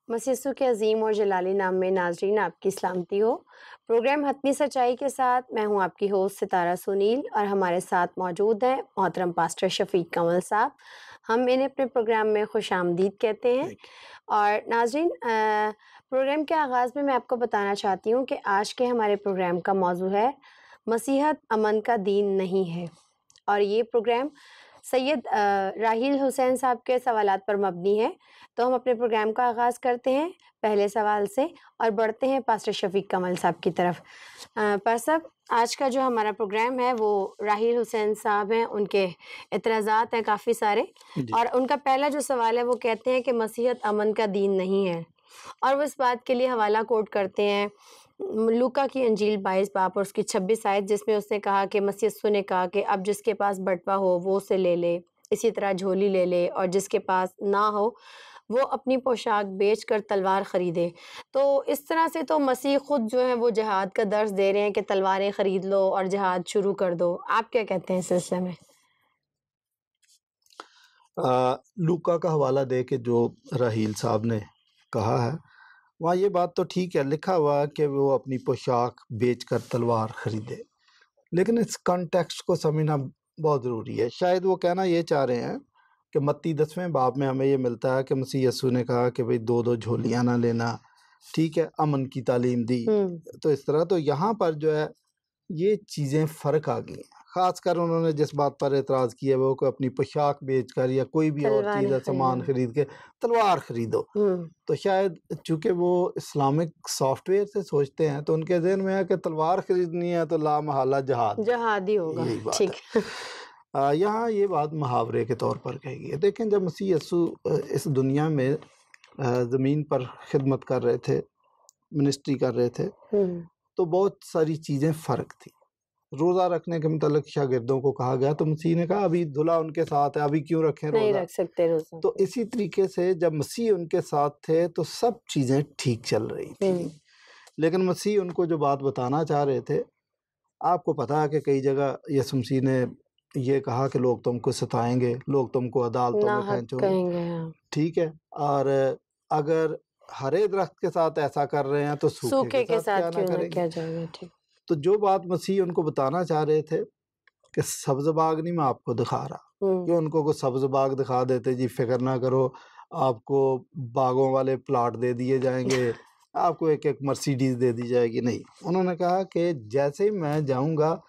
मसीह यीशु के अजीम और जलाली नाम में नाजरीन आपकी सलामती हो। प्रोग्राम हतमी सच्चाई के साथ मैं हूं आपकी होस्ट सितारा सुनील और हमारे साथ मौजूद हैं मोहतरम पास्टर शफीक कमल साहब। हम इन्हें अपने प्रोग्राम में खुश आमदीद कहते हैं। और नाजरीन, प्रोग्राम के आगाज़ में मैं आपको बताना चाहती हूँ कि आज के हमारे प्रोग्राम का मौजू है मसीहत अमन का दीन नहीं है। और ये प्रोग्राम सैयद राहील हुसैन साहब के सवालात पर मबनी है। तो हम अपने प्रोग्राम का आगाज़ करते हैं पहले सवाल से और बढ़ते हैं पास्टर शफीक कमल साहब की तरफ। पास्टर साहब, आज का जो हमारा प्रोग्राम है वो राहील हुसैन साहब हैं, उनके एतराज़ात हैं काफ़ी सारे। और उनका पहला जो सवाल है वो कहते हैं कि मसीहत अमन का दीन नहीं है, और वो इस बात के लिए हवाला कोट करते हैं लूका की अंजील 22 बाब और उसकी 26 आयत, जिसमें उसने कहा कि मसीह यीशु ने कहा कि अब जिसके पास बटवा हो वो उसे ले ले, इसी तरह झोली ले ले, और जिसके पास ना हो वो अपनी पोशाक बेचकर तलवार ख़रीदे। तो इस तरह से तो मसीह ख़ुद जो है वो जिहाद का दर्स दे रहे हैं कि तलवारें ख़रीद लो और जिहाद शुरू कर दो। आप क्या कहते हैं इस सिलसिले में? लूका का हवाला दे के जो राहील साहब ने कहा है वहाँ ये बात तो ठीक है, लिखा हुआ है कि वो अपनी पोशाक बेचकर तलवार खरीदे, लेकिन इस कॉन्टेक्स्ट को समझना बहुत ज़रूरी है। शायद वो कहना ये चाह रहे हैं कि मत्ती 10वें बाब में हमें ये मिलता है कि मसीह यीशु ने कहा कि भाई 2-2 झोलियाँ ना लेना, ठीक है, अमन की तालीम दी। तो इस तरह तो यहाँ पर जो है ये चीज़ें फ़र्क आ गई हैं। ख़ासकर उन्होंने जिस बात पर एतराज़ किया वो कि अपनी पोशाक बेचकर या कोई भी और चीज़ या सामान खरीद के तलवार खरीदो। तो शायद चूँकि वो इस्लामिक सॉफ्टवेयर से सोचते हैं तो उनके ज़हन में है कि तलवार खरीदनी है तो ला महल्ला जहादी होगा। यही बात है। यहाँ ये बात मुहावरे के तौर पर कही गई है। देखें, जब मसीह यीशु इस दुनिया में ज़मीन पर खिदमत कर रहे थे, मिनिस्ट्री कर रहे थे, तो बहुत सारी चीज़ें फ़र्क थी। रोज़ा रखने के मतलब शागिर्दों को कहा गया तो मसीह ने कहा अभी दुल्हा उनके साथ है, अभी क्यों रखें रोज़ा? नहीं रख सकते रोज़ा। तो इसी तरीके से जब मसीह उनके साथ थे तो सब चीज़ें ठीक चल रही थी। लेकिन मसीह उनको जो बात बताना चाह रहे थे, आपको पता है कि कई जगह यीशु मसीह ने ये कहा कि लोग तुमको सताएंगे, लोग तुमको अदालतों में खींचेंगे, ठीक है, और अगर हरे दरख्त के साथ ऐसा कर रहे हैं तो सूखे के साथ क्या ना करेंगे। ठीक। तो जो बात मसीह उनको बताना चाह रहे थे कि सब्ज़ बाग नहीं मैं आपको दिखा रहा, कि उनको को सब्ज़ बाग दिखा देते, जी फिक्र ना करो, आपको बागों वाले प्लाट दे दिए जाएंगे, आपको एक-एक मर्सिडीज़ दे दी जाएगी। नहीं, उन्होंने कहा कि जैसे ही मैं जाऊंगा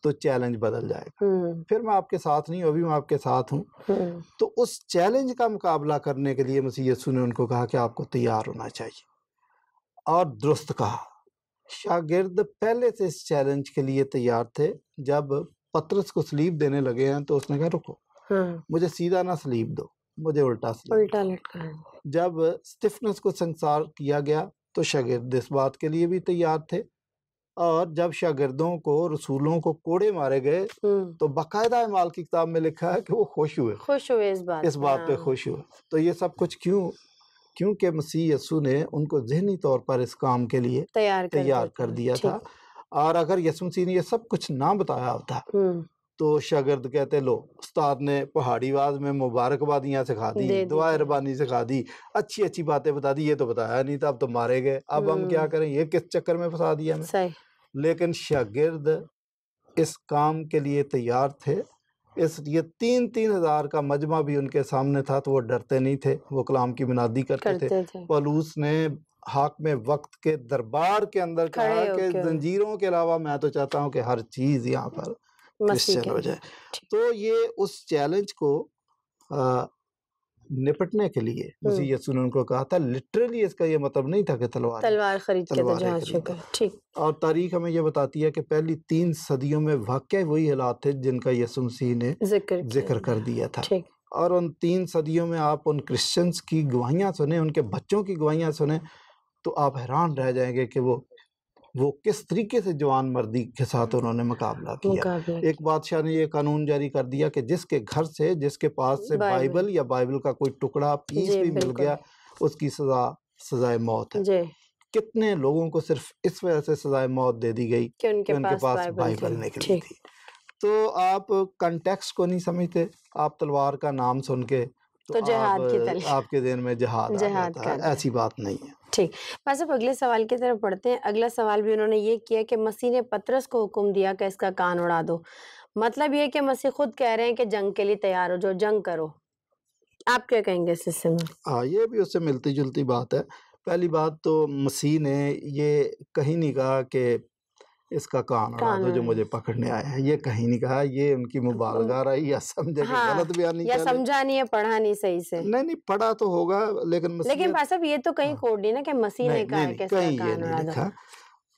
तो चैलेंज बदल जाएगा, फिर मैं आपके साथ नहीं हूँ, अभी मैं आपके साथ हूँ। तो उस चैलेंज का मुकाबला करने के लिए मसीह यीशु ने उनको कहा कि आपको तैयार होना चाहिए, और दुरुस्त कहा। शागिर्द पहले से इस चैलेंज के लिए तैयार थे। जब पतरस को सलीब देने लगे हैं तो उसने कहा रुको, मुझे सीधा ना सलीब दो, मुझे उल्टा लटका। जब स्टिफनस को संसार किया गया तो शागिर्द इस बात के लिए भी तैयार थे, और जब शागिर्दों को रसूलों को कोड़े मारे गए तो बाकायदा अमाल की किताब में लिखा है कि वो खुश हुए इस बात पे खुश हुए। तो ये सब कुछ क्योंकि मसीह यीशु ने उनको ज़हनी तौर पर इस काम के लिए तैयार कर दिया था। और अगर यीशु मसीह ने ये सब कुछ ना बताया होता तो शागिर्द कहते लो उस्ताद ने पहाड़ी आवाज में मुबारकबादियाँ सिखा दी, दुआए रबानी सिखा दी, अच्छी अच्छी बातें बता दी, ये तो बताया नहीं था, अब तो मारे गए, अब हम क्या करें, ये किस चक्कर में फंसा दिया हमें। लेकिन शागिर्द इस काम के लिए तैयार थे। ये 3,000 का मजमा भी उनके सामने था तो वो डरते नहीं थे, वो कलाम की मुनादी करते थे। पौलुस ने हाकिम वक्त के दरबार के अंदर कहा कि जंजीरों के अलावा मैं तो चाहता हूँ कि हर चीज़ यहाँ पर क्रिश्चियन हो जाए। तो ये उस चैलेंज को निपटने के लिए मसीह यीशु ने उनको कहा था। लिटरली इसका ये मतलब नहीं था कि तलवार खरीद के। ठीक। और तारीख हमें ये बताती है कि पहली 3 सदियों में वाकई वही हालात थे जिनका यीशु मसीह ने जिक्र कर दिया था। और उन 3 सदियों में आप उन क्रिश्चियंस की गवाहियाँ सुने, उनके बच्चों की गवाहियाँ सुने, तो आप हैरान रह जाएंगे कि वो किस तरीके से जवान मर्दी के साथ उन्होंने मुकाबला किया। एक बादशाह ने ये कानून जारी कर दिया कि जिसके घर से, जिसके पास से बाइबल या बाइबल का कोई टुकड़ा पीस भी मिल गया, उसकी सजाए मौत है। कितने लोगों को सिर्फ इस वजह से सजाए मौत दे दी गई कि उनके पास बाइबल निकली थी। तो आप कंटेक्स्ट को नहीं समझते, आप तलवार का नाम सुन के तो जिहाद की आप तलक आपके ज़हन में जिहाद आ जिहाद जाता का है, आता है। ऐसी बात नहीं है। ठीक। बस अब अगले सवाल की तरफ बढ़ते हैं। अगला सवाल भी उन्होंने ये किया कि मसीह ने पतरस को हुक्म दिया कि इसका कान उड़ा दो। मतलब ये कि मसीह खुद कह रहे हैं कि जंग के लिए तैयार हो जाओ, जंग करो। आप क्या कहेंगे इस हिस्से में? हाँ, ये भी उससे मिलती-जुलती बात है। पहली बात तो मसीह ने ये कहीं नहीं कहा कि इसका कान उड़ा कान दो जो उड़ा मुझे पकड़ने आए हैं, ये कहीं नहीं कहा, ये उनकी मुबालगा रही या समझे कि हाँ, गलत बयानी या कह ले। समझा नहीं है, पढ़ा नहीं सही से। नहीं, नहीं पढ़ा तो होगा लेकिन लेकिन मसीह भाई साहब ये तो कहीं हाँ, कोड नहीं ना कि मसीह ने नहीं, कहा नहीं, है नहीं, कि इसका कहीं ये कान नहीं उड़ा दो। लिखा।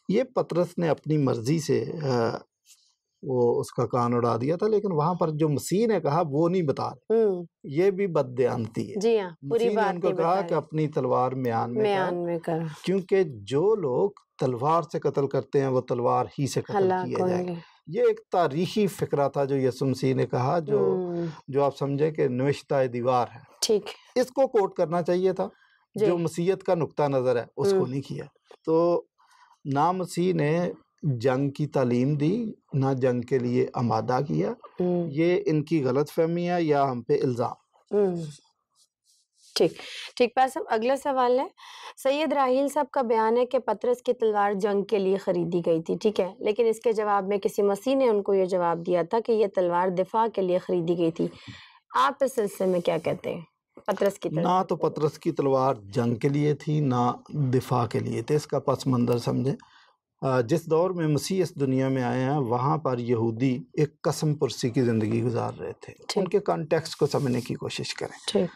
ये पतरस ने अपनी मर्ज़ी से वो उसका कान उड़ा दिया था, लेकिन वहाँ पर जो मसीह ने कहा वो नहीं बता रहे। हुँ, ये भी बददयानती है। जी हाँ, पूरी मसीह ने बात उनको नहीं कहा बता कि रहे। अपनी तलवार म्यान में म्यान कर, में करो, क्योंकि जो लोग तलवार से कत्ल करते हैं वो तलवार ही से कत्ल हलाक किए जाएंगे। होंगे। ये एक तारीखी फ़िक्रा था जो यीशु मसीह ने कहा, हुँ, जो आप समझे कि नविश्ता दीवार है। ठीक, इसको कोट करना चाहिए था। जी। जो मसीहत का नुक्ता नज़र है उसको हुँ, नहीं किया। तो ना मसीह ने जंग की तालीम दी, ना जंग के लिए आमादा किया। हुँ, ये इनकी गलतफ़हमी है या हम पे इल्ज़ाम। हुँ, ठीक। ठीक पास साहब अगला सवाल है, सैयद राहील साहब का बयान है कि पतरस की तलवार जंग के लिए खरीदी गई थी, ठीक है? लेकिन इसके जवाब में किसी मसीह ने उनको ये जवाब दिया था कि ये तलवार दिफ़ा के लिए खरीदी गई थी। आप इस सिलसिले में क्या कहते हैं? पतरस की तरफ ना से। तो पतरस की तलवार जंग के लिए थी, ना दिफ़ा के लिए थे। इसका पस मंज़र समझें। जिस दौर में मसीह इस दुनिया में आए हैं, वहाँ पर यहूदी एक कसम पुरसी की ज़िंदगी गुज़ार रहे थे। ठीक, उनके कॉन्टेक्स्ट को समझने की कोशिश करें। ठीक।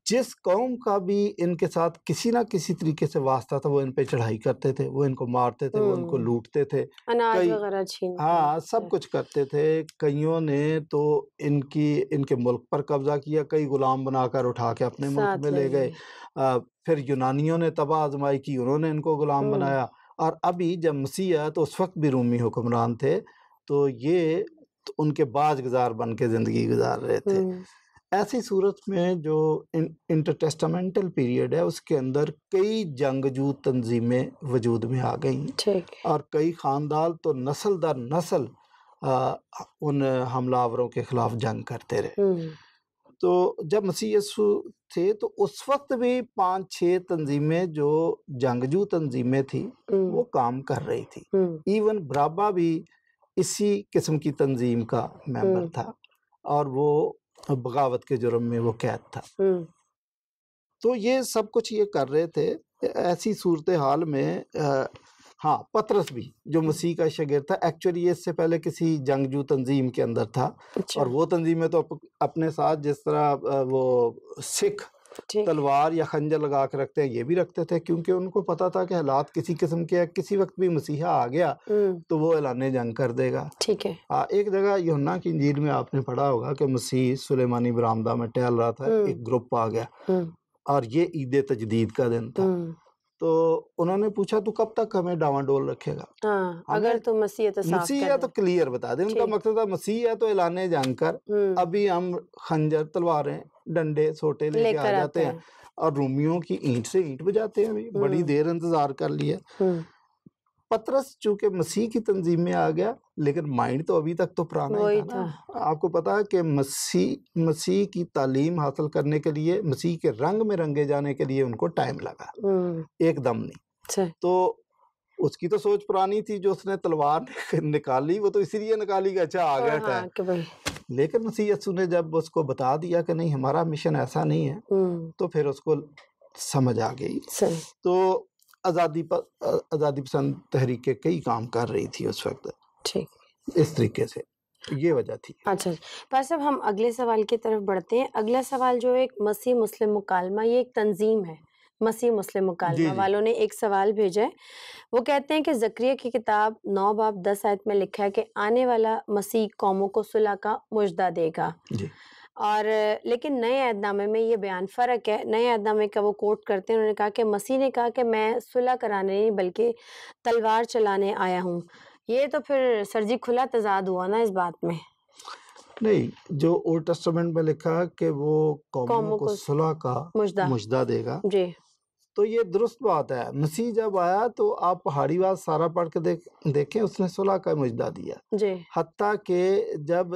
जिस कौम का भी इनके साथ किसी न किसी तरीके से वास्ता था, वो इन पे चढ़ाई करते थे, वो इनको मारते थे, वो इनको हुँ, लूटते थे। अनाज कई वग़ैरह छीनते हाँ, सब थे। कुछ करते थे। कइयों ने तो इनके मुल्क पर कब्ज़ा किया, कई गुलाम बनाकर उठा के अपने मुल्क साथ में ले ले गए। लिए। फिर यूनानियों ने तबाह आज़माई की, उन्होंने इनको गुलाम हुँ, बनाया। और अभी जब मसीह आया तो उस वक़्त भी रूमी हुक्मरान थे, तो ये तो उनके बाज़-गुज़ार बन के ज़िंदगी गुज़ार रहे थे। हुँ, ऐसी सूरत में जो इंटरटेस्टामेंटल पीरियड है उसके अंदर कई जंगजू तंजीमें वजूद में आ गई ठीक। और कई ख़ानदान तो नस्ल दर नस्ल उन हमलावरों के ख़िलाफ़ जंग करते रहे। हुँ, तो जब मसीह यीशु थे तो उस वक़्त भी 5-6 तंजीमें जो जंगजू तंजीमें थी, वो हुँ, काम कर रही थी। हुँ, इवन बराबा भी इसी किस्म की तंजीम का मेंबर हुँ, था और वो बगावत के जुर्म में वो कैद था। हुँ, तो ये सब कुछ ये कर रहे थे। ऐसी सूरत हाल में हाँ, पतरस भी जो मसीह का शागिर्द था, एक्चुअली ये इससे पहले किसी जंगजू तंजीम के अंदर था अच्छा, और वो तंजीमें तो अपने साथ जिस तरह वो सिख ठीक। तलवार या खंजर लगा के रखते हैं, ये भी रखते थे, क्योंकि उनको पता था कि हालात किसी किस्म के हैं, किसी वक़्त भी मसीहा आ गया हुँ, तो वो ऐलान जंग कर देगा। ठीक है। एक जगह यूहन्ना की इंजील में आपने पढ़ा होगा कि मसीह सुलेमानी बरामदा में टहल रहा था, हुँ, एक ग्रुप आ गया हुँ, और ये ईद तजदीद का दिन था। हुँ, तो उन्होंने पूछा, तू कब तक हमें डाँवाडोल रखेगा? हाँ, अगर हमें तुम मसीह है तो साफ मसीह कर है दे। तो क्लियर बता दे। उनका ठीक। मकसद था मसीह है तो ऐलान जंग कर। हुँ, अभी हम खंजर, तलवारें, डंडे, सोटे लेके आ लेकर जाते आते हैं हैं। और रोमियों की ईंट से ईंट बजाते हैं। अभी बड़ी हुँ, देर इंतज़ार कर लिया। हुँ, पतरस चूँकि मसीह की तंजीम में आ गया, लेकिन माइंड तो अभी तक तो पुराना ही वही था ना। था। आपको पता है कि मसीह की तालीम हासिल करने के लिए, मसीह के रंग में रंगे जाने के लिए उनको टाइम लगा, हुँ, एकदम नहीं। सही। तो उसकी तो सोच पुरानी थी, जो उसने तलवार निकाली वो तो इसीलिए निकाली कि अच्छा आ गया टाइम। हाँ, कि भई लेकिन मसीह यीशु ने जब उसको बता दिया कि नहीं, हमारा मिशन ऐसा नहीं है, हुँ, तो फिर उसको समझ आ गई। सही। तो आज़ादी पसंद तहरीकें कई काम कर रही थी उस वक़्त, ठीक। इस तरीके से। ये वजह थी। अच्छा, भाई साहब हम अगले सवाल की तरफ बढ़ते हैं। अगला सवाल जो है एक मसीह मुस्लिम मुकालमा, ये एक तंज़ीम है। मसीह मुस्लिम जी, मुकालमा जी। वालों ने एक सवाल भेजा है। वो कहते हैं कि ज़करिया की किताब 9 बाब 10 आयत में लिखा है कि आने वाला मसीह कौमों को सुलह का मुजदा देगा। जी। और लेकिन नए अहदनामे में ये बयान फ़र्क है। नए अहदनामे का वो कोट करते हैं, उन्होंने कहा कि मसीह ने कहा कि मैं सुलह कराने नहीं बल्कि तलवार चलाने आया हूँ। ये तो फिर सर जी खुला तज़ाद हुआ ना इस बात में। नहीं, जो ओल्ड टेस्टामेंट में लिखा है कि वो कौमों कौमों को को सुलह का मुजदा। मुजदा देगा, जी, तो ये दुरुस्त बात है। मसीह जब आया तो आप पहाड़ी वाद सारा पढ़ के देखें, उसने सुलह का मुजदा दिया। जी। हत्ता कि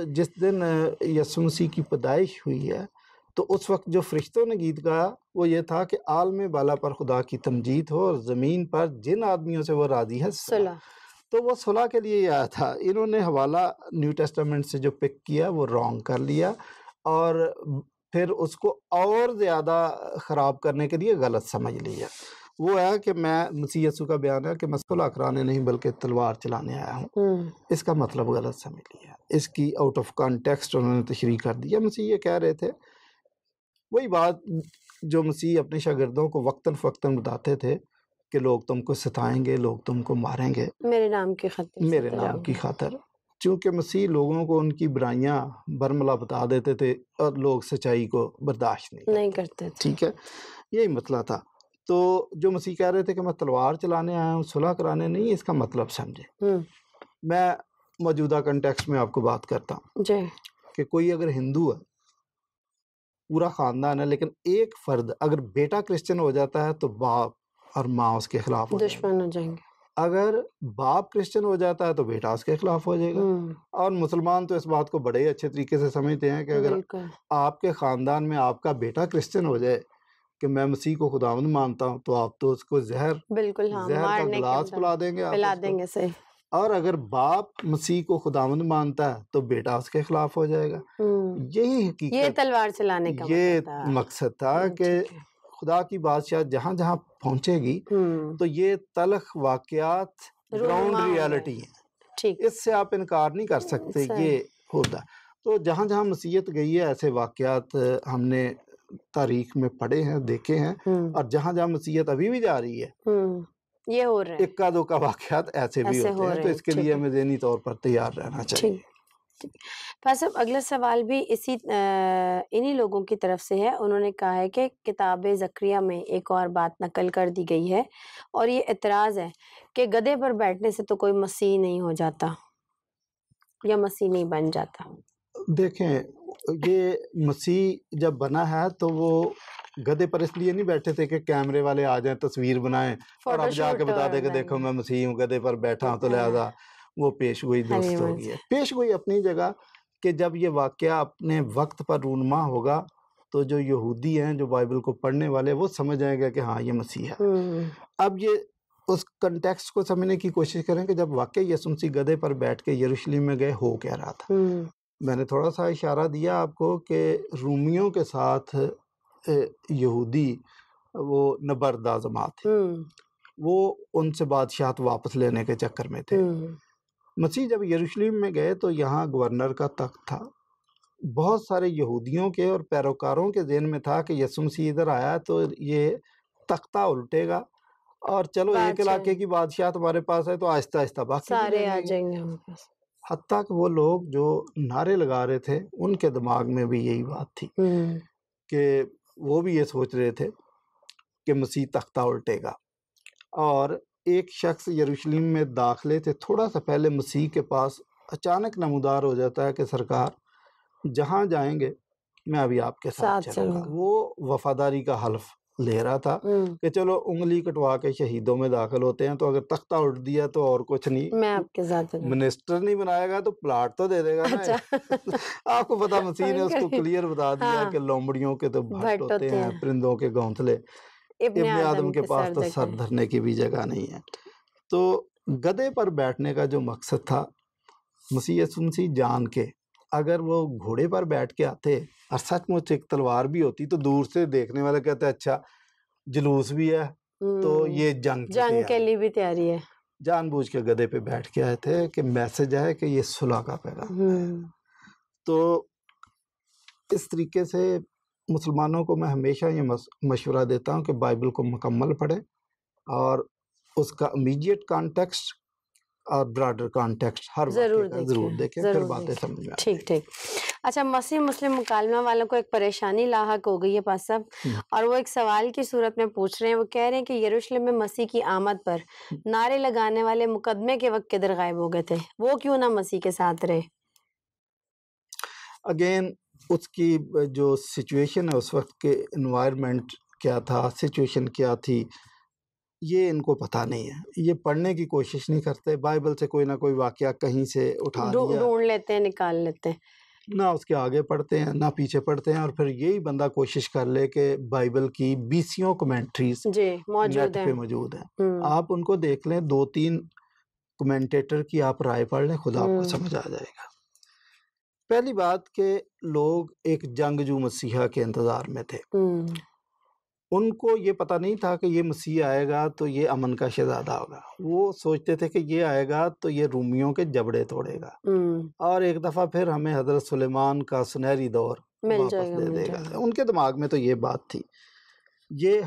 जिस दिन यीशु मसीह की पैदाइश हुई है, तो उस वक्त जो फरिश्तों ने गीत गाया वो ये था कि आलम बाला पर खुदा की तमजीद हो और ज़मीन पर जिन आदमियों से वो राज़ी है सुलह। सुलह। तो वो सुलह के लिए ही आया था। इन्होंने हवाला न्यू टेस्टामेंट से जो पिक किया वो रॉन्ग कर लिया और फिर उसको और ज़्यादा ख़राब करने के लिए गलत समझ लिया। वो है कि मैं मसीह यीशु का बयान है कि मैं सुलह कराने नहीं बल्कि तलवार चलाने आया हूँ, इसका मतलब गलत समझ लिया। इसकी आउट ऑफ कॉन्टेक्स्ट उन्होंने तशरीह कर दिया। मसीह ये कह रहे थे वही बात जो मसीह अपने शागिर्दों को वक्तन फ़वक्तन बताते थे कि लोग तुमको सताएंगे, लोग तुमको मारेंगे मेरे नाम की खातिर मेरे सता नाम जाओगे। की खातिर। चूँकि मसीह लोगों को उनकी बुराइयां बरमला बता देते थे और लोग सच्चाई को बर्दाश्त नहीं नहीं करते। करते थे। ठीक है, यही मसला था। तो जो मसीह कह रहे थे कि मैं तलवार चलाने आया हूँ, सुलह कराने नहीं, इसका मतलब समझे। मैं मौजूदा कंटेक्स्ट में आपको बात करता हूँ जी। कि कोई अगर हिंदू है, पूरा ख़ानदान है, लेकिन एक फ़र्द अगर बेटा क्रिश्चियन हो जाता है तो बाप और माँ उसके खिलाफ हो जाएंगे। दुश्मन हो जाएंगे। अगर बाप क्रिश्चियन हो जाता है तो बेटा उसके खिलाफ हो जाएगा। और मुसलमान तो इस बात को बड़े अच्छे तरीके से समझते हैं कि अगर बिल्कुल। आपके ख़ानदान में आपका बेटा क्रिश्चियन हो जाए कि मैं मसीह को खुदावंद मानता हूँ, तो आप तो उसको बिल्कुल, हाँ, जहर का मारने के गिलास पिला देंगे आप पिला उसको। देंगे, सही। और अगर बाप मसीह को खुदावंद मानता है तो बेटा उसके खिलाफ हो जाएगा। यही ये हकीकत, तलवार चलाने का ये मतलब था। मकसद था कि ठीक है। खुदा की बादशाह जहाँ जहाँ पहुँचेगी तो ये तलख वाकयात ग्राउंड रूनुमा होंगे। रियलिटी है, ठीक। इससे आप इनकार नहीं कर सकते, सही। ये होता। तो जहाँ जहाँ मसीहत गई है ऐसे वाकयात हमने तारीख में पढ़े हैं, देखे हैं। और जहाँ जहाँ मसीहत अभी भी जा रही है ये हो रहा है, इक्का दुक्का वाकयात ऐसे भी ऐसे होते हो हैं। रहे तो हैं। इसके ठीक लिए है। हमें ज़हनी तौर पर तैयार रहना चाहिए। ठीक। भाई साहब, अगला सवाल भी इन्हीं लोगों की तरफ से है। उन्होंने कहा है कि किताब ज़करिया में एक और बात नकल कर दी गई है और ये एतराज़ है कि गधे पर बैठने से तो कोई मसीह नहीं हो जाता या मसीह नहीं बन जाता। देखें, ये मसीह जब बना है तो वो गधे पर इसलिए नहीं बैठे थे कि कैमरे वाले आ जाएं, तस्वीर बनाएं और अब जाके बता दे कि देखो मैं मसीह हूँ, गधे पर बैठा हूँ, तो लिहाजा वो पेशगोई दुरुस्त होगी है। पेशगोई अपनी जगह कि जब ये वाकया अपने वक्त पर रूनुमा होगा तो जो यहूदी हैं, जो बाइबल को पढ़ने वाले, वो समझ जाएंगे कि हाँ ये मसीह है। अब ये उस कंटेक्स्ट को समझने की कोशिश करें कि जब वाकई यीशु मसीह गधे पर बैठ के यरूशलेम में गए, हो क्या रहा था। मैंने थोड़ा सा इशारा दिया आपको कि रूमियों के साथ यहूदी वो नबर्दा जमात थे, वो उनसे बादशाहत वापस लेने के चक्कर में थे। मसीह जब यरूशलेम में गए तो यहाँ गवर्नर का तख्त था। बहुत सारे यहूदियों के और पैरोकारों के ज़हन में था कि यीशु मसीह इधर आया तो ये तख्ता उल्टेगा और चलो एक इलाके की बादशाहत हमारे पास है तो आहिस्ता आहिस्ता बाकी सारे आ जाएंगे हमारे पास। हत्ता कि वो लोग जो नारे लगा रहे थे उनके दिमाग में भी यही बात थी कि वो भी ये सोच रहे थे कि मसीह तख्ता उल्टेगा। और एक शख्स यरूशलेम में दाखिले से थोड़ा सा पहले मसीह के पास अचानक नमूदार हो जाता है कि सरकार जहाँ जाएंगे मैं अभी आपके साथ चलूँगा। वो वफादारी का हल्फ ले रहा था कि चलो उंगली कटवा के शहीदों में दाखिल होते हैं, तो अगर तख्ता उल्ट दिया तो और कुछ नहीं, मैं आपके साथ मिनिस्टर नहीं बनाएगा तो प्लाट तो दे देगा ना। आपको पता, मसीह ने उसको क्लियर बता दिया कि लोमड़ियों के तो भट्ट होते हैं, परिंदों के घोंसले, इब्ने आदम के पास तो सर धरने की भी जगह नहीं है। तो गधे पर बैठने का जो मकसद था, मसीह यीशु मसीह जान के अगर वो घोड़े पर बैठ के आते और सचमुच एक तलवार भी होती तो दूर से देखने वाले कहते अच्छा जुलूस भी है तो ये जंग के लिए भी तैयारी है। जानबूझ के गधे पे बैठ के आए थे कि मैसेज है कि ये सुलह का पैगाम है। तो इस तरीके से मुसलमानों को मैं हमेशा ये मशवरा देता हूँ कि बाइबल को मुकम्मल पढ़ें और उसका इमीडिएट कॉन्टेक्स्ट और ब्रॉडर कॉन्टेक्स्ट हर जरूर देखें, फिर बातें समझ में। ठीक। अच्छा, मसीह मुस्लिम मुकालमा वालों को एक परेशानी लाहक हो गई है पास साहब, और वो एक सवाल की सूरत में पूछ रहे हैं। वो कह रहे हैं कि यरूशलेम में मसीह की आमद पर नारे लगाने वाले मुकदमे के वक्त किधर गायब हो गए थे, वो क्यों ना मसीह के साथ रहे। अगेन उसकी जो सिचुएशन है, उस वक्त के एनवायरनमेंट क्या था, सिचुएशन क्या थी, ये इनको पता नहीं है। ये पढ़ने की कोशिश नहीं करते, बाइबल से कोई ना कोई वाकया कहीं से उठा लिया, ढूंढ लेते हैं, निकाल लेते हैं। ना उसके आगे पढ़ते हैं ना पीछे पढ़ते हैं, और फिर यही बंदा कोशिश कर ले कि बाइबल की 20 कमेंट्रीज जी मौजूद नेट पे हैं। मौजूद हैं, आप उनको देख लें, 2-3 कमेंटेटर की आप राय पढ़ लें, खुद आपको समझ आ जाएगा। पहली बात कि लोग एक जंगजू मसीहा के इंतजार में थे। उनको ये पता नहीं था कि ये मसीह आएगा तो ये अमन का शहजादा होगा। वो सोचते थे कि ये आएगा तो ये रूमियों के जबड़े तोड़ेगा और एक दफ़ा फिर हमें हज़रत सुलेमान का सुनहरी दौर वापस दे देगा। उनके दिमाग में तो ये बात थी। ये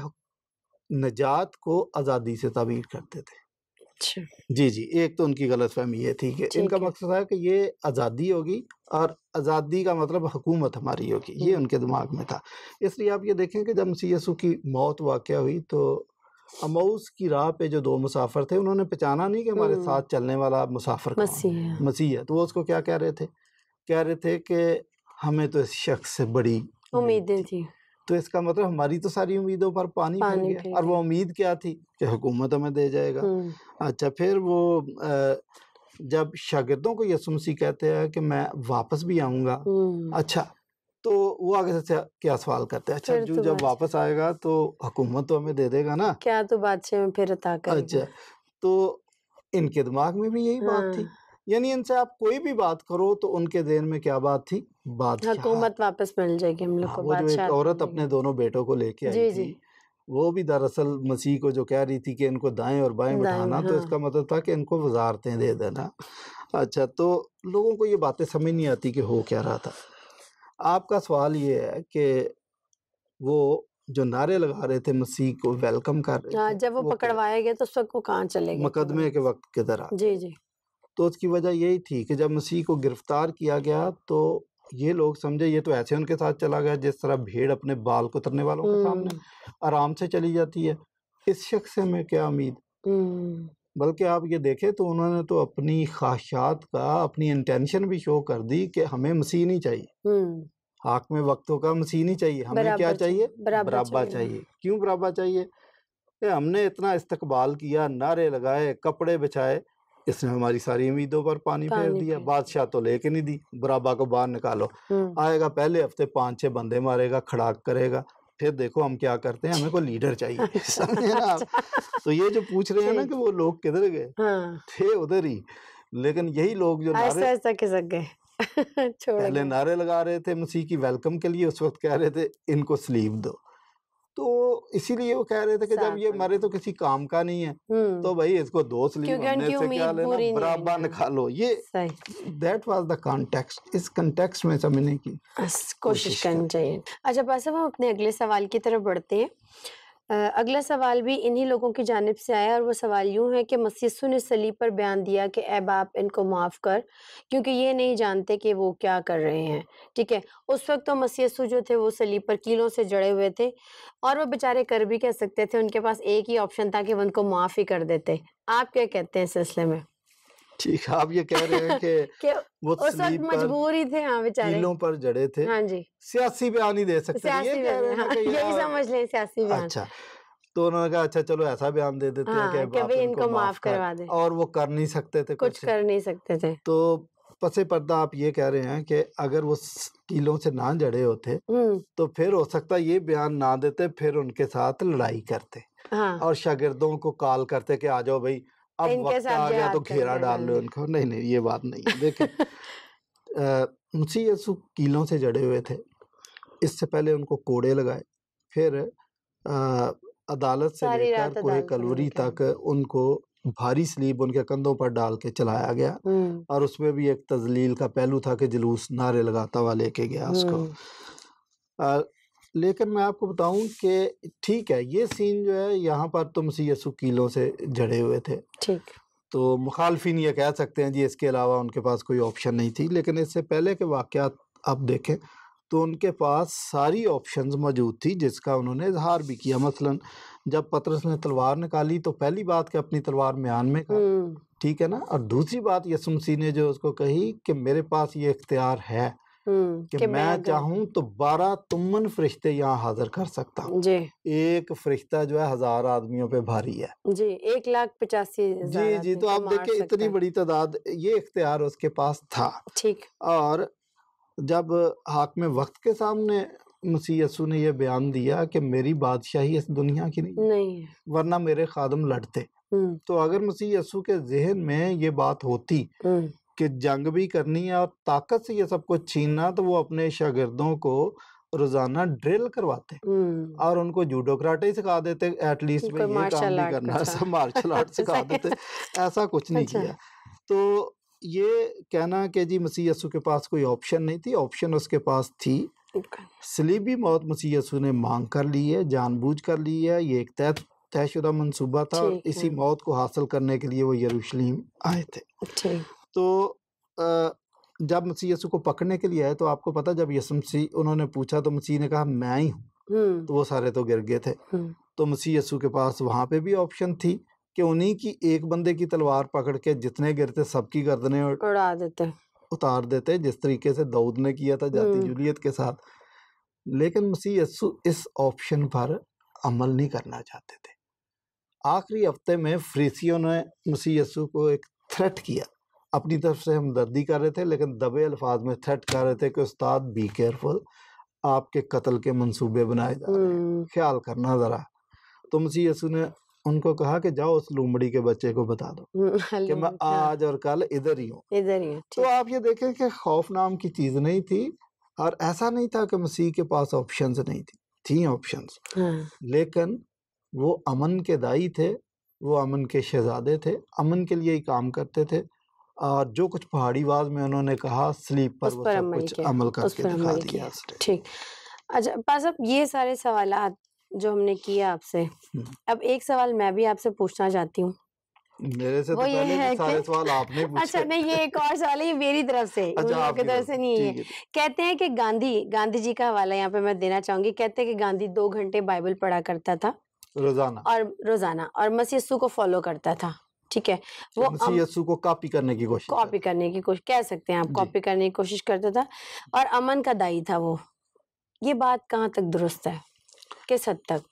नजात को आज़ादी से ताबीर करते थे। अच्छा। जी जी, एक तो उनकी गलतफहमी ये थी कि इनका मकसद है कि ये आज़ादी होगी और आज़ादी का मतलब हुकूमत हमारी होगी, ये उनके दिमाग में था। इसलिए आप ये देखें कि जब मसीह यीशु की मौत वाक़या हुई तो अमौस की राह पे जो 2 मुसाफिर थे, उन्होंने पहचाना नहीं कि हमारे साथ चलने वाला मुसाफिर मसीह है। तो वो उसको क्या कह रहे थे? कह रहे थे कि हमें तो इस शख्स से बड़ी उम्मीदें थी। तो इसका मतलब हमारी तो सारी उम्मीदों पर पानी फिर गया। और वो उम्मीद क्या थी कि हुकूमत हमें दे जाएगा। अच्छा, फिर वो जब शागिर्दों को यीशु मसीह कहते हैं कि मैं वापस भी आऊँगा, अच्छा, तो वो आगे से क्या सवाल करते हैं? अच्छा, जो जब वापस आएगा तो हुकूमत तो हमें दे देगा ना? क्या तो बादशाह में फिर अता करेगा। अच्छा, तो इनके दिमाग में भी यही बात थी। यानी इनसे आप कोई भी बात करो तो उनके ज़हन में क्या बात थी? बादशाह। हुकूमत वापस मिल जाएगी हम लोग को। वो जो एक औरत अपने दोनों बेटों को लेके आई थी, वो भी दरअसल मसीह को जो कह रही थी कि इनको दाएं और बाएं बिठाना, तो इसका मतलब था कि इनको वजारतें दे देना। अच्छा, तो लोगों को ये बातें समझ नहीं आती कि हो क्या रहा था। आपका सवाल ये है कि वो जो नारे लगा रहे थे, मसीह को वेलकम कर रहे थे, जब वो पकड़वाया गया तो उस वक्त वो कहाँ चले गए? मुकदमे के वक्त के दौरान। जी जी। तो उसकी वजह यही थी कि जब मसीह को गिरफ्तार किया गया तो ये लोग समझे ये तो ऐसे उनके साथ चला गया जिस तरह भेड़ अपने बाल कुतरने वालों के सामने आराम से चली जाती है। इस शख्स से मैं क्या उम्मीद? बल्कि आप ये देखें तो उन्होंने तो अपनी ख्वाहिशात का, अपनी इंटेंशन भी शो कर दी कि हमें मसीह नहीं चाहिए, हाकिम वक्तों का मसीह नहीं चाहिए, हमें क्या चाहिए? बराबर चाहिए। क्यों बराबर चाहिए? हमने इतना इस्तकबाल किया, नारे लगाए, कपड़े बिछाए, इसने हमारी सारी उम्मीदों पर पानी फेर दिया। बादशाह तो लेके नहीं दी, बराबर को बाहर निकालो। आएगा पहले हफ्ते 5-6 बंदे मारेगा, खड़ाक करेगा, फिर देखो हम क्या करते हैं, हमें कोई लीडर चाहिए। समझे ना आप? तो ये जो पूछ रहे हैं ना कि वो लोग किधर गए, थे उधर ही। लेकिन यही लोग जो नारे खिसक गए पहले नारे लगा रहे थे मसीह की वेलकम के लिए, उस वक्त कह रहे थे इनको स्लीव दो। तो इसीलिए वो कह रहे थे कि जब ये मरे तो किसी काम का नहीं है, तो भाई इसको 2 स्लीव हमने से क्या लेना, बराबर निकालो। ये दैट वाज द कॉन्टेक्स्ट। इस कॉन्टेक्स्ट में समझने की कोशिश करनी चाहिए। अच्छा पास साहब, हम अपने अगले सवाल की तरफ बढ़ते हैं। अगला सवाल भी इन्हीं लोगों की जानिब से आया और वो सवाल यूं है कि मसीह यीशु ने सलीब पर बयान दिया कि ऐ बाप इनको माफ़ कर, क्योंकि ये नहीं जानते कि वो क्या कर रहे हैं। ठीक है, उस वक्त तो मसीह यीशु जो थे वो सलीब पर कीलों से जड़े हुए थे और वो बेचारे कर भी कह सकते थे, उनके पास एक ही ऑप्शन था कि वो उनको माफ़ ही कर देते। आप क्या कहते हैं इस सिलसिले में? ठीक, आप ये कह रहे हैं कि वो उस वक्त मजबूर ही थे। हाँ बेचारे कीलों पर जड़े थे। हाँ जी, सियासी बयान ही दे सकते हैं, ये कह रहे हैं कि यही समझ लें सियासी बयान। अच्छा, तो उन्होंने कहा अच्छा चलो ऐसा बयान दे देते हैं कि भाई इनको माफ करवा दे, और वो कर नहीं सकते थे, कुछ कर नहीं सकते थे। तो पसे पर्दा आप ये कह रहे हैं कि अगर वो कीलों से ना जड़े होते तो फिर हो सकता ये बयान ना देते, फिर उनके साथ लड़ाई करते और शागिर्दों को कॉल करते कि आ जाओ भाई, अब वक्त आ गया तो घेरा डाल लो उनको। नहीं नहीं, ये बात नहीं है। देखिए मसीह यीशु कीलों से जड़े हुए थे, इससे पहले उनको कोड़े लगाए, फिर अदालत से लेकर कोहे कलवरी तक उनको भारी स्लीब उनके कंधों पर डाल के चलाया गया और उसमें भी एक तजलील का पहलू था कि जुलूस नारे लगाता हुआ लेके गया उसको। लेकिन मैं आपको बताऊं कि ठीक है, ये सीन जो है यहाँ पर तो मसीह यीशु कीलों से जड़े हुए थे, ठीक, तो मुखालफिन ये कह सकते हैं जी इसके अलावा उनके पास कोई ऑप्शन नहीं थी। लेकिन इससे पहले के वाक़यात आप देखें तो उनके पास सारी ऑप्शंस मौजूद थी जिसका उन्होंने इजहार भी किया। मसलन जब पतरस ने तलवार निकाली तो पहली बात कि अपनी तलवार म्यान में का, ठीक है ना, और दूसरी बात यीशु मसीह ने जो उसको कही कि मेरे पास ये इख्तियार है कि मैं चाहूं तो 12 तुमन फरिश्ते यहाँ हाजिर कर सकता हूँ। एक फरिश्ता जो है 1000 आदमियों पे भारी है जी, 1,85,000 जी। तो आप देखिए इतनी बड़ी तादाद, ये इख्तियार उसके पास था, ठीक। और जब हाकिम वक्त के सामने मसीह यस्सु ने ये बयान दिया कि मेरी बादशाही इस दुनिया की नहीं, नहीं है। वरना मेरे खादम लड़ते। तो अगर मसीह यस्सु के जहन में ये बात होती कि जंग भी करनी है और ताकत से ये सब कुछ छीनना, तो वो अपने शागिर्दों को रोजाना ड्रिल करवाते और उनको जूडो कराटे सिखा देते, एटलीस्ट कोई भाई ये काम मार्शल भी आर्ट करना है, का सब मार्शल आर्ट सिखा सही देते। ऐसा कुछ नहीं अच्छा किया। तो ये कहना कि जी मसीह यस्सु के पास कोई ऑप्शन नहीं थी, ऑप्शन उसके पास थी। सलीबी मौत मसीह यस्सु ने मांग कर ली है, जानबूझ कर ली है। ये एक तयशुदा मंसूबा था और ठीक इसी है। मौत को हासिल करने के लिए वो यरूशलेम आए थे। ठीक तो जब मसीह यस्सु को पकड़ने के लिए आए, तो आपको पता, जब यीशु मसीह उन्होंने पूछा तो मसीह ने कहा मैं ही हूँ, तो वो सारे तो गिर गए थे। तो मसीह यस्सु के पास वहाँ पे भी ऑप्शन थी कि उन्हीं की एक बंदे की तलवार पकड़ के जितने गिरते सबकी गर्दनें उड़ा देते, उतार देते, जिस तरीके से दाऊद ने किया था जाती जूलियत के साथ। लेकिन मसीह यस्सु इस ऑप्शन पर अमल नहीं करना चाहते थे। आखिरी हफ्ते में फरीसियों ने मसीह यस्सु को एक थ्रेट किया, अपनी तरफ से हमदर्दी कर रहे थे, लेकिन दबे अल्फाज में थ्रेट कर रहे थे कि उस्ताद बी केयरफुल, आपके कत्ल के मंसूबे बनाए जा रहे हैं, ख्याल करना ज़रा। तो मसीह यस्सु ने उनको कहा कि जाओ उस लूमड़ी के बच्चे को बता दो कि मैं आज और कल इधर ही हूँ। तो आप ये देखें कि खौफ नाम की चीज़ नहीं थी, और ऐसा नहीं था कि मसीह के पास ऑप्शंस नहीं थी ऑप्शंस। लेकिन वो अमन के दाई थे, वो अमन के शहजादे थे, अमन के लिए ही काम करते थे। और जो कुछ पहाड़ीवाज में उन्होंने कहा, स्लीप पर वो सब कुछ अमल करके दिखा दिया। ठीक। अच्छा पास साहब, ये सारे सवालात जो हमने किया आपसे, अब एक सवाल मैं भी आपसे पूछना चाहती हूँ। मेरे से तो पहले भी सारे सवाल आपने पूछे। अच्छा नहीं, ये एक और सवाल है, ये मेरी तरफ से, आपकी तरफ से नहीं है। कहते हैं कि गांधी जी का हवाला यहाँ पे मैं देना चाहूंगी। कहते हैं कि गांधी 2 घंटे बाइबल पढ़ा करता था रोजाना, और मसीह यस्सु को फॉलो करता था। ठीक है, वो मसीह यस्सु को कॉपी करने की कोशिश कह सकते हैं आप, कॉपी करने की कोशिश करता था, और अमन का दाई था वो। ये बात कहाँ तक दुरुस्त है, किस हद तक?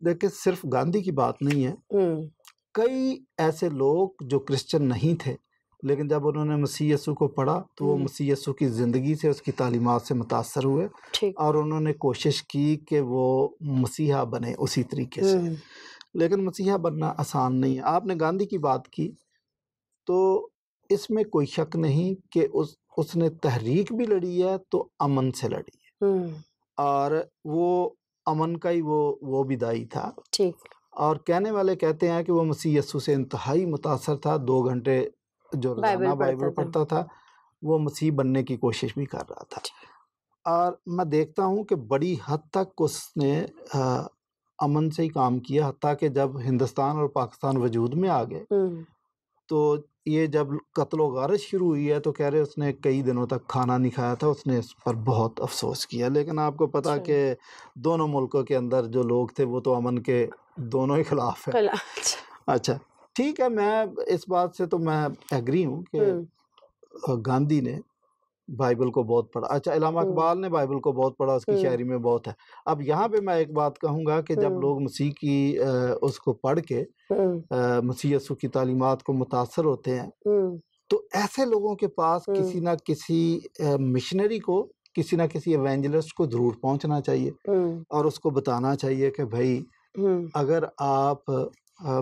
देखिए, सिर्फ गांधी की बात नहीं है, कई ऐसे लोग जो क्रिश्चियन नहीं थे, लेकिन जब उन्होंने मसीह यस्सु को पढ़ा तो वो मसीह यस्सु की ज़िंदगी से, उसकी तालीमात से मुतासर हुए, और उन्होंने कोशिश की कि वो मसीहा बने उसी तरीके से। लेकिन मसीहा बनना आसान नहीं है। आपने गांधी की बात की, तो इसमें कोई शक नहीं कि उसने तहरीक भी लड़ी है, तो अमन से लड़ी है, और वो अमन का ही वो विदाई था। ठीक। और कहने वाले कहते हैं कि वो मसीह यस्सु से इंतहाई मुतासर था। 2 घंटे जो रोजाना बाइबल पढ़ता था, वो मसीह बनने की कोशिश भी कर रहा था। और मैं देखता हूँ कि बड़ी हद तक उसने अमन से ही काम किया। हत्ता कि जब हिंदुस्तान और पाकिस्तान वजूद में आ गए, तो ये जब कत्लो गारत शुरू हुई है, तो कह रहे उसने कई दिनों तक खाना नहीं खाया था, उसने इस पर बहुत अफसोस किया। लेकिन आपको पता कि दोनों मुल्कों के अंदर जो लोग थे, वो तो अमन के दोनों ही खिलाफ है। अच्छा, ठीक है, मैं इस बात से तो मैं एग्री हूँ कि गांधी ने बाइबल को बहुत पढ़ा। अच्छा, इलामा इकबाल ने बाइबल को बहुत पढ़ा, उसकी शायरी में बहुत है। अब यहाँ पे मैं एक बात कहूँगा कि जब लोग मसीह की उसको पढ़ के मसीह यस्सु की तालीमात को मुतासर होते हैं, तो ऐसे लोगों के पास किसी ना किसी मिशनरी को, किसी ना किसी एवेंजलिस्ट को जरूर पहुंचना चाहिए और उसको बताना चाहिए कि भाई अगर आप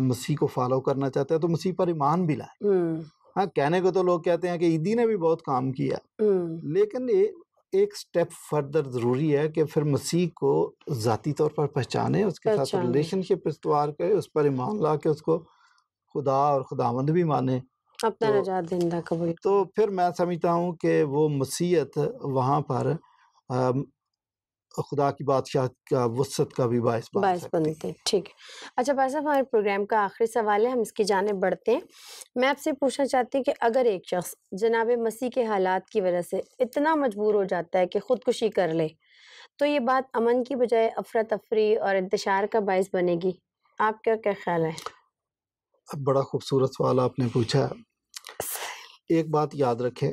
मसीह को फॉलो करना चाहते हैं तो मसीह पर ईमान भी लाए। हाँ, कहने को तो लोग कहते हैं कि ईदी ने भी बहुत काम किया, लेकिन ये एक स्टेप फर्दर जरूरी है कि फिर मसीह को जाती तौर पर पहचाने, उसके साथ रिलेशनशिप इस्तवार करे, उस पर ईमान ला के उसको खुदा और खुदावंद भी माने, अपना नजात देंदा कबूल। तो फिर मैं समझता हूँ कि वो मसीहत वहाँ पर खुदा की बादशाह का वसत का भी बायस बनते। ठीक है। अच्छा भाई साहब, हमारे प्रोग्राम का आखिरी सवाल है, हम इसकी जानिब बढ़ते हैं। मैं आपसे पूछना चाहती हूँ कि अगर एक शख्स जनाब मसीह के हालात की वजह से इतना मजबूर हो जाता है कि खुदकुशी कर ले, तो ये बात अमन की बजाय अफरा तफरी और इंतशार का बायस बनेगी? आपका क्या ख्याल है? बड़ा खूबसूरत सवाल आपने पूछा। एक बात याद रखें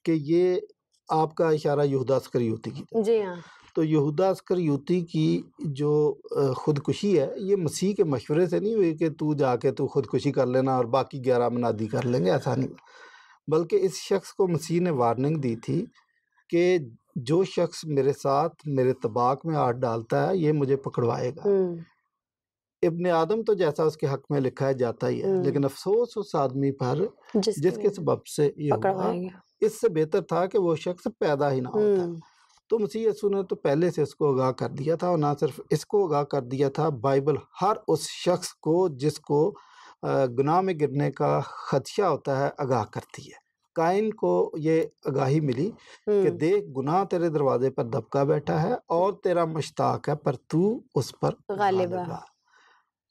कि ये आपका इशारा यहूदा अस्करियोती की तरफ। जी हाँ। तो यहूदा अस्करियोती की जो खुदकुशी है, ये मसीह के मशवरे से नहीं हुई कि तू जाके तू खुदकुशी कर लेना और बाकी 11 मनादी कर लेंगे, ऐसा नहीं। बल्कि इस शख्स को मसीह ने वार्निंग दी थी कि जो शख्स मेरे साथ मेरे तबाक में हाथ डालता है ये मुझे पकड़वाएगा। इब्ने आदम तो जैसा उसके हक में लिखा है जाता ही है, लेकिन अफसोस उस आदमी पर जिसके सबब से ये हुआ। पकड़वाएगा। इससे बेहतर था कि वो शख्स पैदा ही ना होता। तो मसीह यीशु ने तो पहले से इसको आगाह कर दिया था, और ना सिर्फ इसको आगाह कर दिया था, बाइबल हर उस शख्स को जिसको गुनाह में गिरने का खदशा होता है आगाह करती है। काइन को ये आगाही मिली कि देख गुनाह तेरे दरवाजे पर दबका बैठा है और तेरा मुश्ताक है, पर तू उस पर गालिब आ।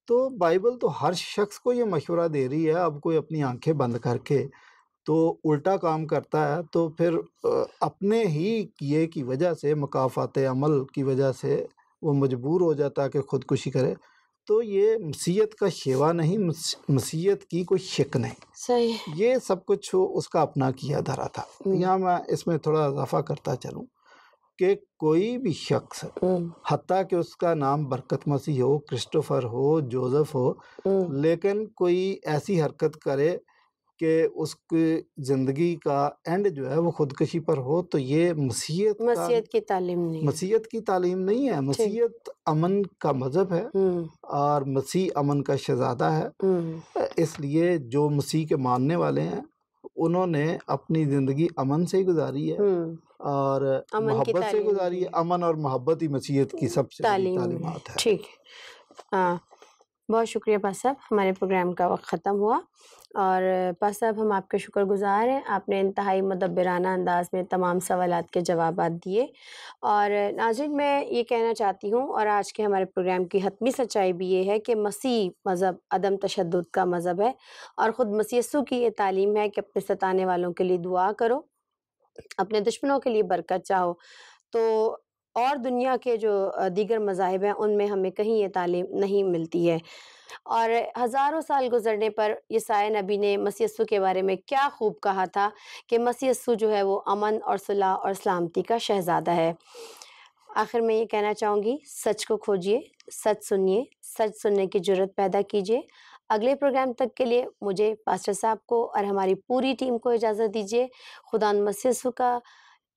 तो बाइबल तो हर शख्स को ये मशवरा दे रही है। अब कोई अपनी आंखें बंद करके तो उल्टा काम करता है, तो फिर अपने ही किए की वजह से, मकाफात अमल की वजह से वो मजबूर हो जाता है कि खुदकुशी करे। तो ये मसीहत का शेवा नहीं, मसीहत की कोई शिक नहीं। सही। ये सब कुछ उसका अपना किया धरा था। यहाँ मैं इसमें थोड़ा इजाफा करता चलूँ कि कोई भी शख्स, हत्ता कि उसका नाम बरकत मसीह हो, क्रिस्टोफर हो, जोसेफ हो, लेकिन कोई ऐसी हरकत करे कि उसकी ज़िंदगी का एंड जो है वो खुदकशी पर हो, तो ये मसीहत की तालीम नहीं है। मसीहत की तालीम नहीं है। मसीहत अमन का मज़हब है और मसीह अमन का शहज़ादा है। इसलिए जो मसीह के मानने वाले हैं उन्होंने अपनी ज़िंदगी अमन से गुजारी है और मोहब्बत से गुजारी है। अमन और मोहब्बत ही मसीहत की सबसे बड़ी तालीमात है। ठीक है, बहुत शुक्रिया पास साहब। हमारे प्रोग्राम का वक्त ख़त्म हुआ और पास साहब हम आपके शुक्रगुज़ार हैं। आपने इंतहाई मुदब्बिराना अंदाज में तमाम सवालात के जवाबात दिए। और नाज़रीन, मैं ये कहना चाहती हूँ, और आज के हमारे प्रोग्राम की हतमी सच्चाई भी ये है कि मसीह मज़हब अदम तशद्दुद का मज़हब है, और ख़ुद मसीह यीशु की ये तालीम है कि अपने सताने वालों के लिए दुआ करो, अपने दुश्मनों के लिए बरकत चाहो। तो और दुनिया के जो दीगर मज़ाहिब हैं उनमें हमें कहीं ये तालीम नहीं मिलती है। और हज़ारों साल गुज़रने पर यसाया नबी ने मसीह यीशु के बारे में क्या खूब कहा था कि मसीह यीशु जो है वो अमन और सुलह और सलामती का शहज़ादा है। आखिर में ये कहना चाहूँगी, सच को खोजिए, सच सुनिए, सच सुनने की जुर्रत पैदा कीजिए। अगले प्रोग्राम तक के लिए मुझे, पास्टर साहब को और हमारी पूरी टीम को इजाज़त दीजिए। खुदा मसीह यीशु का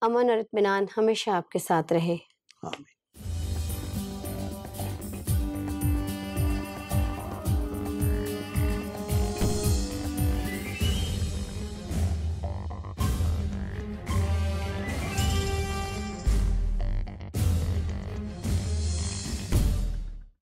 अमन और इत्मीनान हमेशा आपके साथ रहे। आमीन।